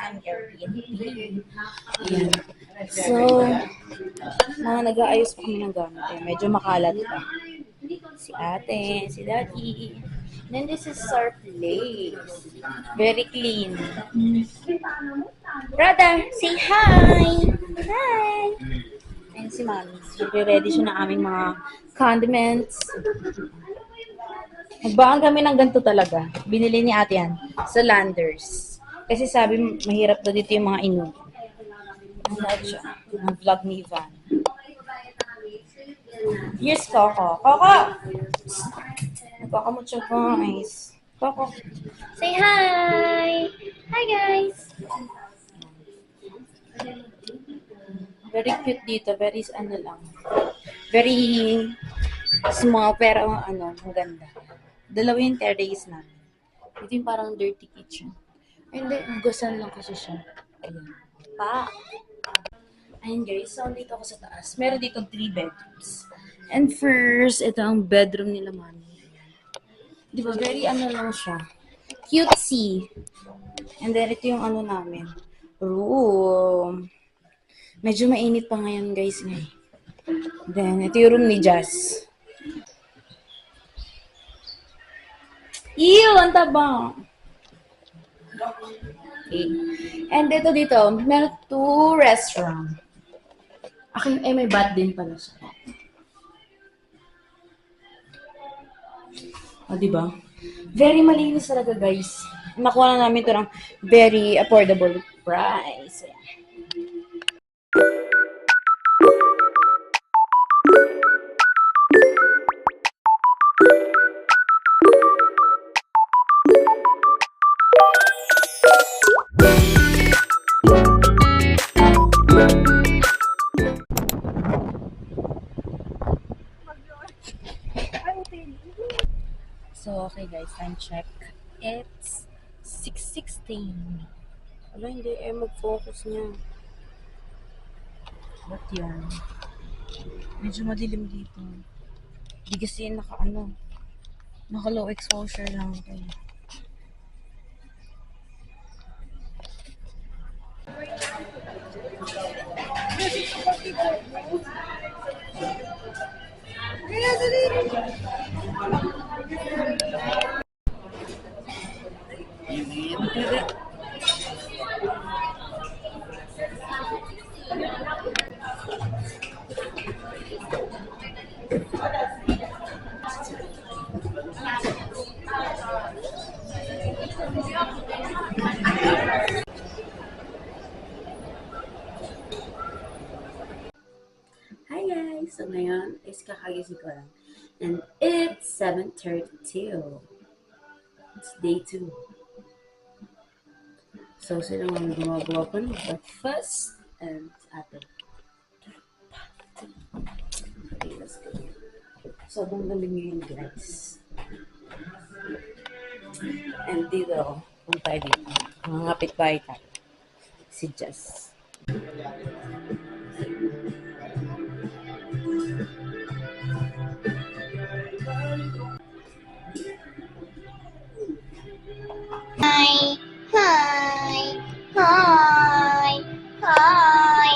aming Airbnb. Ayan. So, mga nag-aayos pa kami ng gamit. Medyo makalat pa. Si ate, si daddy. Then this is our place. Very clean. Brother, say hi! Hi! Ayan si Mami. Nagre-ready siya ng aming mga condiments. Nagbaan kami ng ganito talaga. Binili ni ate yan sa Landers. Kasi sabi, mahirap daw dito yung mga inu. Ang lahat siya. Ang vlog ni Ivan. Here's Coco. Coco! Nagkakamot siya, guys. Coco. Say hi! Hi, guys! Very cute dito. Very, ano lang. Very small, pero ano, ang ganda. Dalawa yung terrace namin. Ito yung parang dirty kitchen. Ay, hindi. Hugasan lang kasi siya. Ayan. Pa! Ayun guys, so dito ako sa taas. Meron dito 3 bedrooms. And first, ito ang bedroom nila, Mami. Di ba, very ano lang siya. Cutesy. And then, ito yung ano namin. Room. Medyo mainit pa ngayon, guys. Then, ito yung room ni Jazz. Ew! Ang tabang! Okay. And dito, meron 2 restaurant. Akin, may bat din pala siya. O, diba? Very malinis talaga, guys. Nakuha na namin ito ng very affordable price. Ayan. So, okay guys, time check. It's 6:16. Wala, hindi mag-focus niya. Ba't yan? Medyo madilim dito. Hindi kasi naka low exposure lang kayo. Hi guys! So ngayon is kakagising ko lang. And it's 7:32. It's day 2. So sila mga gumagawa pa ng breakfast and ate. Okay, let's go. Sobrang lamig ngayon guys. And dito, kung tayo dito, mangapit bahay tayo. Si Jess. Hi! Hi! Hi! Hi!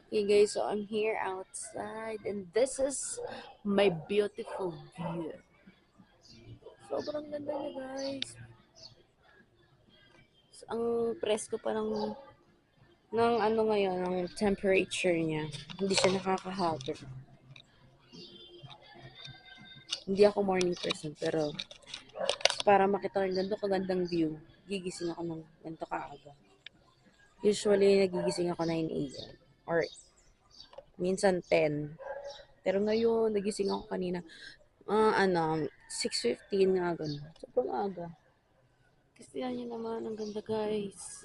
Okay guys, so I'm here outside and this is my beautiful view. Sobrang ganda niya guys. So, ang presko pa ng ano ngayon, ng temperature niya. Hindi siya nakakahabol. Hindi ako morning person pero para makita ko yung ganito kagandang view, gigising ako ng ganito kaaga. Usually, nagigising ako 9 a.m. or minsan 10. Pero ngayon, nagising ako kanina 6:15 nga gano'n. Sobrang aga. Kasi yan yun naman, ang ganda guys.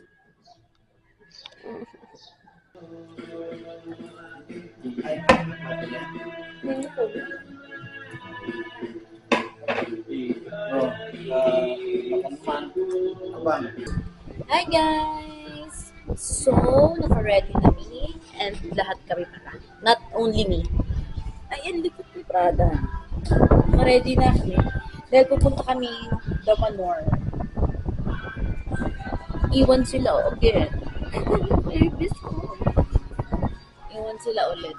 Hi guys! So, naka-ready na me and lahat kami pala. Not only me. Ayan, likod ni Prada. Naka-ready na kami. Dahil pupunta kami Damanor. Iwan sila again. Service ko. Iwan sila ulit.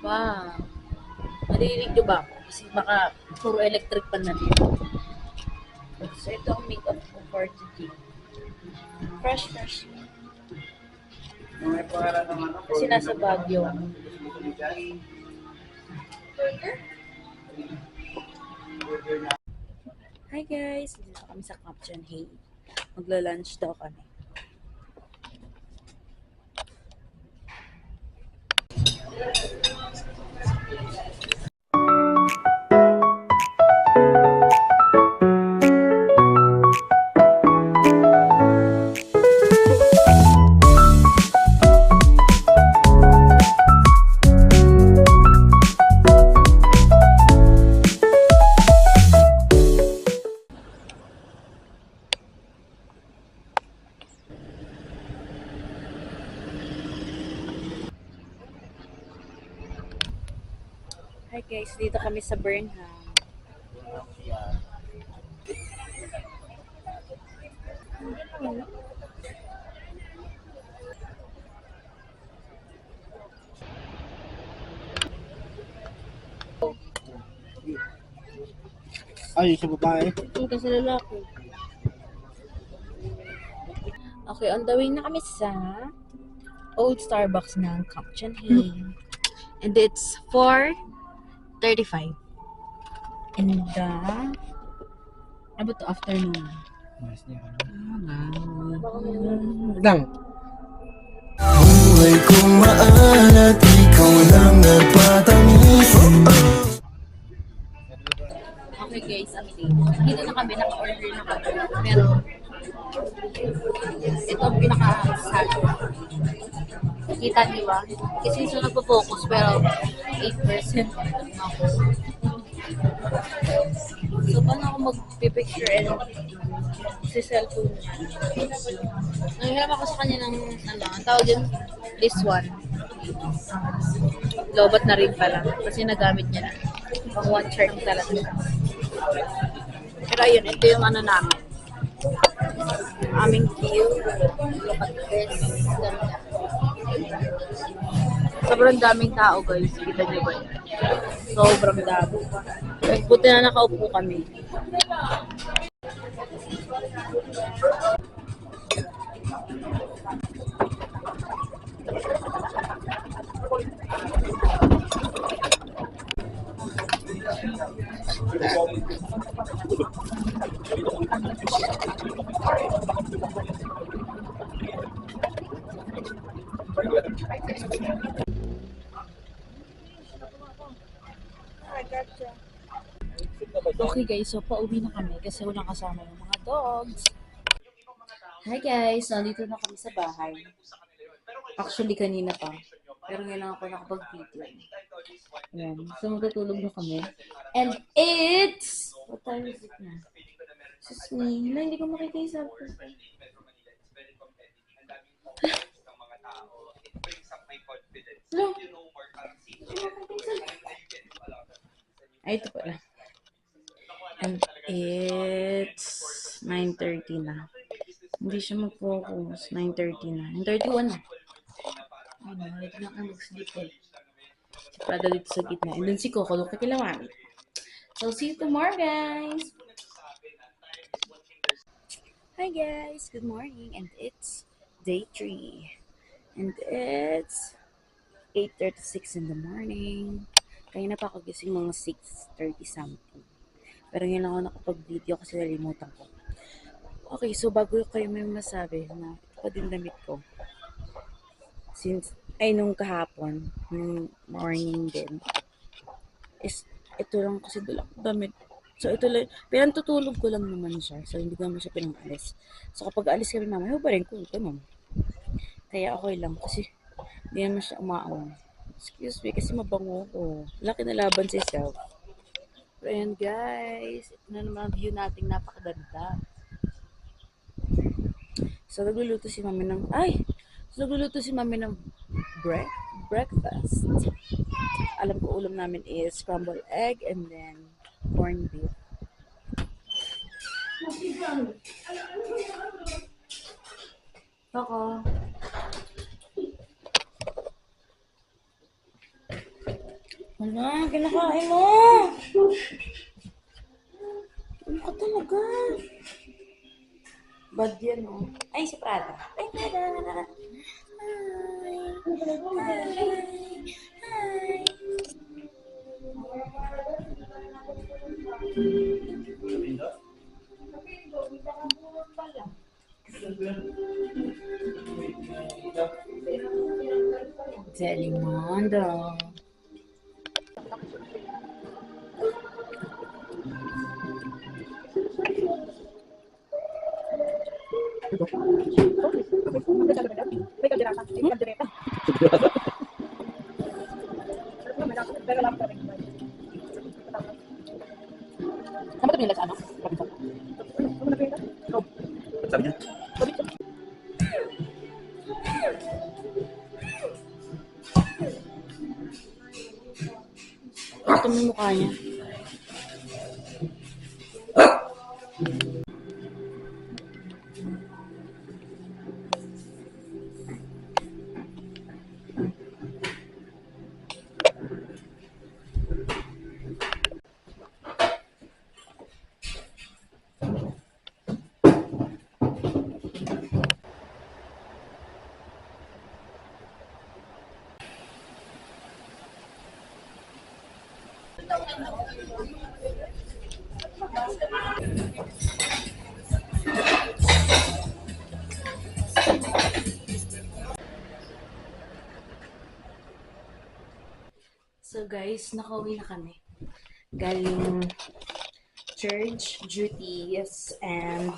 Pa. Marinig nyo ba? Kasi baka puro electric pa na dito. So, ito ang makeup ko for today. Fresh. Kasi nasa Baguio. Hi guys! Dito kami sa Caption Hey. Magla-lunch daw kami. Hi guys, dito kami sa Burnham. Ay, sa babae. Ito sa lalaki. Okay, on the way na kami sa Old Starbucks ng Caption Hey. And it's 4:35. And about to afternoon. Lang. Buhay kong maalat, ikaw lang nagpatamis. Okay guys, dito na kami, naka-order na kami. Pero, ito ang pinaka-sad. Kita niyo ba? Kasi siya nagpo-focus, pero 8% ako. So, paano ako mag-picture and si cellphone niya? Nangyarap ako sa kanya ng, ang tawag yun, this one. Lobat na rin pala. Kasi nagamit niya na. Pang one charge talaga siya. Pero ayun, ito yung namin. Aming view. Look at this. Ganda. Sobrang daming tao guys. Kita niyo ba yun? Sobrang dami. Buti na nakaupo kami. Okay guys, so pauwi na kami kasi walang kasama yung mga dogs. Hi guys, nandito na kami sa bahay. Actually kanina pa. Pero ngayon lang ako nakapag-video. Ayan. So magtutulog na kami. And it's... What time is it na? Sus me. Hala, hindi ko makita yung cellphone. Hello? Ay, ito pala. And it's 9:30 na. Hindi siya mag-focus. 9:30 na. 9:31 na. Ay, nalito na kang mag-sleep eh. Si Prada dito sa gitna. And then si Coco, look kakilawani. So, see you tomorrow, guys! Hi, guys! Good morning. And it's day 3. And it's 8:36 in the morning. Kaya na pa ako gising mga 6:30 something. Pero ngayon ako nakapag-video kasi nalimutan ko. Okay, so bago kayo may masabi na ito pa din damit ko. Since, nung kahapon, nung morning din, is, ito lang kasi damit. So, ito lang, pinantutulog ko lang naman siya. So, hindi ko naman siya pinang-alis. So, kapag alis kami naman, ba rin ko, ganun. Kaya okay lang kasi hindi naman siya umaawang. Excuse me, kasi mabango ko. Laki na laban si self. Ayan guys, ito na naman ang view nating napakaganda. So nagluluto si mami ng, breakfast. Alam ko ulam namin is scrambled egg and then corned beef. Ako. Wala, kinakain mo. Ano ka talaga? Bad yan, oh. Ay, si Prada. Ay, Prada. Hi. Hi. Telemundo. Ano ba nila sa ano? Sabi niya. Ito mo yung mukha niya. So guys, nakauwi na kami. Galing church, duties, and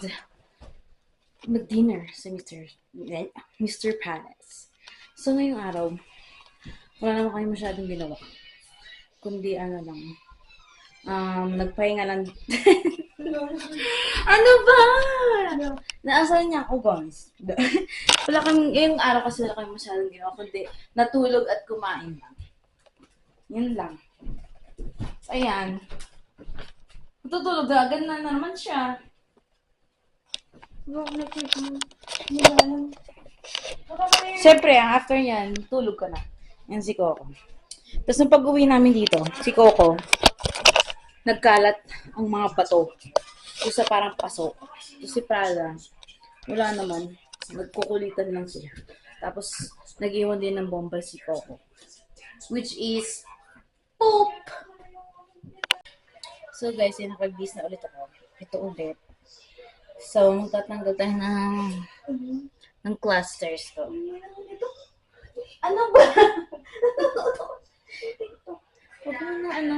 mag-dinner sa Mr. Palace. So ngayong araw, wala naman kayo masyadong ginawa. Kundi ano lang, nagpahinga lang. Ano ba? Naasahan niya ako, guys. Wala kami, yung araw kasi wala kami masyadong ginawa, kundi natulog at kumain lang. Yun lang. So, ayan. Matutulog agad na naman siya. Siyempre, after yan, tulog ka na. Yan si Coco. Tapos nung pag-uwi namin dito, si Coco, nagkalat ang mga bato. Yung sa parang paso. Tapos si Prada, wala naman. Nagkukulitan lang siya. Tapos, nag-iwan din ng bomba si Coco. Which is, poop! So guys, yun, nakag-bis na ulit ako. Ito ulit. So, magtatanggal tayo ng clusters ko. Ano ba? Huwag mo na ano.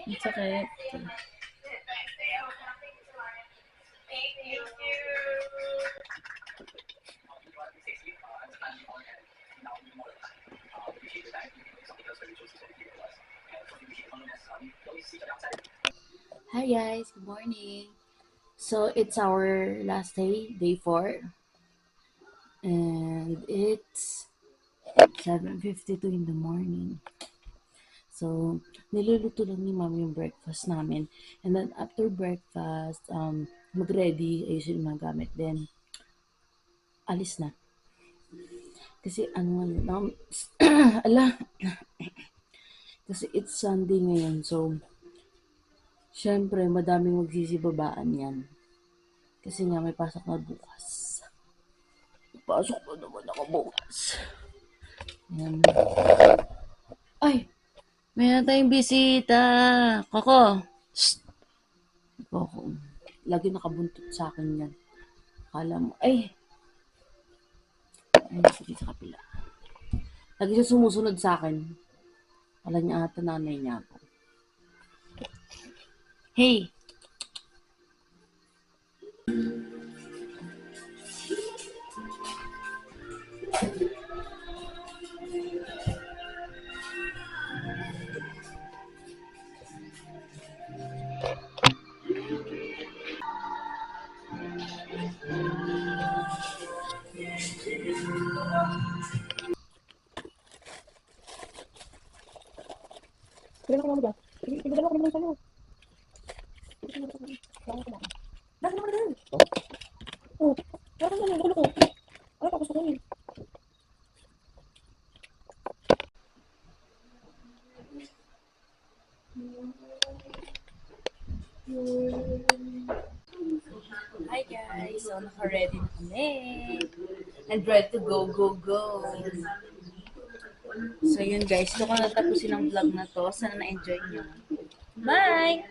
It's okay. Hi guys, good morning. So it's our last day, day 4. And it's 7:52 in the morning. So, niluluto lang ni Mami yung breakfast namin. And then after breakfast, mag-ready, ayusin yung mga gamit. Then, alis na. Kasi ala, kasi it's Sunday ngayon. So, syempre, madaming magsisibabaan yan. Kasi nga may pasok na bukas. Pasok na naman ako bukas. Yan. Ay! May na tayong bisita. Koko! Shh! Koko. Lagi nakabuntot sa akin yan. Akala mo, ay! Ay, sige sa kapila. Lagi siya sumusunod sa akin. Akala niya ata nanay niya ako. Hey! Hi guys! So, naka-ready na kami. And ready to go, go, go. So, yun guys. Ito ko natapusin ang vlog na to. Sana na-enjoy nyo. Bye!